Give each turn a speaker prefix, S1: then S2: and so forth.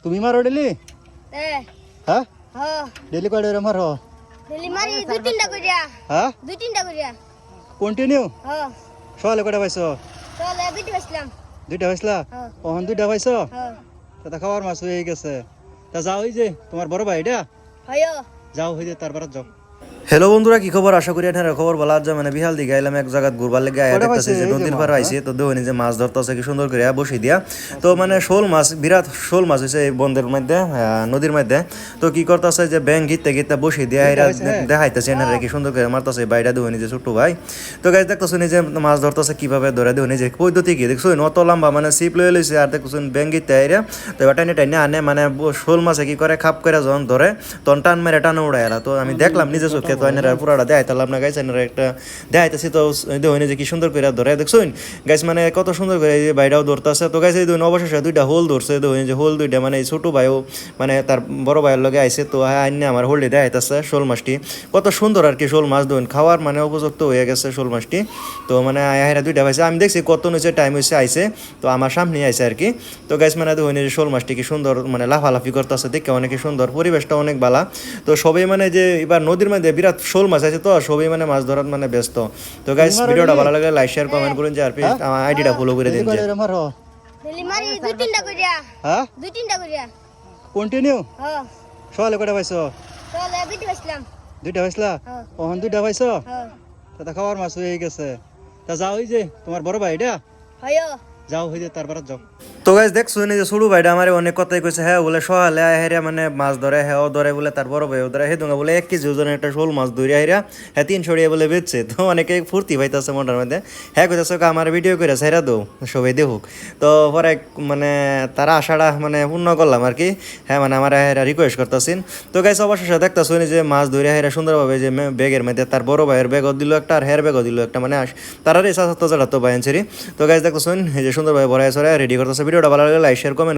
S1: তুমি মারো ডেলি? হ্যাঁ ডেলি কয়টা করে মারো?
S2: ডেলি মারি দুই তিনটা কইরা।
S1: হ্যাঁ
S2: দুই তিনটা কইরা।
S1: কন্টিনিউ? সকালে কয়টা পাইছো?
S2: চলে দুইটা বেচলাম।
S1: দুইটা পাইছলা? ওহন দুইটা পাইছো? তা খাওয়ার মাছ হয়ে গেছে। তা যাও ওই যে তোমার বড় ভাই এটা
S2: হয়ো
S1: যাও হই যে তারপর যাও।
S3: হ্যালো বন্ধুরা, কি খবর? আশা করি আপনারা খবর ভালো আছে। মানে বিহাল দিকে আইলাম এক জায়গা ঘুরবার লেগে আয়া দেখতেছি যে নদীর পার আইছে, তো দেখুন যে মাছ ধরতেছে কি সুন্দর করে বসে দিয়া। তো মানে শোল মাছ, বিরাট শোল মাছ হয়েছে এই বন্ধের মধ্যে, নদীর মধ্যে। তো কি করতেছে যে ব্যাং ঘিরতে ঘিরতে বসে দিয়া এরা দেখাইতেছে এনারা কি সুন্দর করে মারতেছে। বাইরে দেখুন যে ছোট্ট ভাই। তো গাছ দেখতেছেন যে মাছ ধরতেছে কিভাবে ধরে, দেখুন যে পদ্ধতি কি দেখছেন, অত লম্বা মানে সিপ লয়ে লইছে। আর দেখছেন ব্যাং ঘিরতে আইরা তো এবার টাইনে টাইনে আনে, মানে শোল মাছে কি করে খাপ করে যখন ধরে তখন টান মেরে টানে উড়াই এলা। তো আমি দেখলাম নিজে চোখে, তো এনারা পুরাটা দেখাইতাম না গাইছ, এনারা একটা দেখাইতেছি। তো দেখুন যে কি সুন্দর করে ধরে দেখছুন গাইছ, মানে কত সুন্দর করে এই বাইরেও ধরতেছে। তো গাইছে এই দেখুন অবশেষে দুইটা হোল ধরছে। দেখুন যে হোল দুইটা, মানে এই ছোট ভাইও মানে তার বড় ভাইয়ের লগে আইছে। তো আইনে আমার হোলডে দেখাইতেছে শোল মাছটি কত সুন্দর আর কি। শোল মাছ দেখুন খাওয়ার মানে উপযুক্ত হয়ে গেছে শোল মাছটি। তো মানে আহেরা দুইটা পাইছে, আমি দেখছি কত নিচে টাইম হয়েছে আইছে, তো আমার সামনে আইছে আর কি। তো গাইছ মানে দেখুন যে শোল মাছটি কি সুন্দর মানে লাফালাফি করতেছে, দেখে অনেক সুন্দর, পরিবেশটা অনেক ভালো। তো সবাই মানে যে এবার নদীর মধ্যে বিরাট শোল মাছ আছে, তো সবাই মানে মাছ ধরার মানে ব্যস্ত। তো গাইস ভিডিওটা ভালো লাগলে লাইক শেয়ার কমেন্ট করুন, যে আর প্লিজ আমার আইডিটা ফলো করে দিন। যে
S1: মারো
S2: ডেলি মারি দুই তিনটা কইরা।
S1: হ্যাঁ
S2: দুই তিনটা কইরা।
S1: কন্টিনিউ? সকালে কয়টা পাইছো?
S2: চলে দুইটা বেচলাম।
S1: দুইটা পাইছলা? ওহন দুইটা পাইছো? তা খাওয়ার মাছ হয়ে গেছে। তা যাও ওই যে তোমার বড় ভাই এটা
S2: হয়ো
S1: যাও হই যে তারপর যাও।
S3: তো গাইস দেখছো যে ছোট ভাইটা আমার অনেক কথাই কইছে, হ্যাঁ বলে সহালে হেরা মানে মাছ ধরে, হ্যাঁ ও ধরে বলে তার বড় ভাইও ধরে, হেদুঙ্গা বলে 1 কেজি ওজনের একটা শোল মাছ ধরে হেরা হ্যাঁ 300 টাকা বলে বেচছে। তো অনেকে ফুর্তি পাইতেছে মনটার মধ্যে, হ্যাঁ কইতেছে আমার ভিডিও করে ছেড়া দাও সবাই দেখুক। তো পরে মানে তারা আশাটা মানে পূর্ণ করলাম আর কি। হ্যাঁ মানে আমার হেরা রিকোয়েস্ট করতেছেন। তো গাইস অবশেষে দেখতেছো যে মাছ ধরে হেরা সুন্দরভাবে যে ব্যাগের মধ্যে তার বড় ভাইয়ের ব্যাগও দিল একটা, আর হের ব্যাগও দিল একটা, মানে তারারই সাথে তো ভাই আনছেরি। তো গাইস দেখতেছো এই যে সুন্দরভাবে ভরাই সরাই রেডি করতেছে। ভিডিওটা ভালো লাগলে লাইক শেয়ার কমেন্ট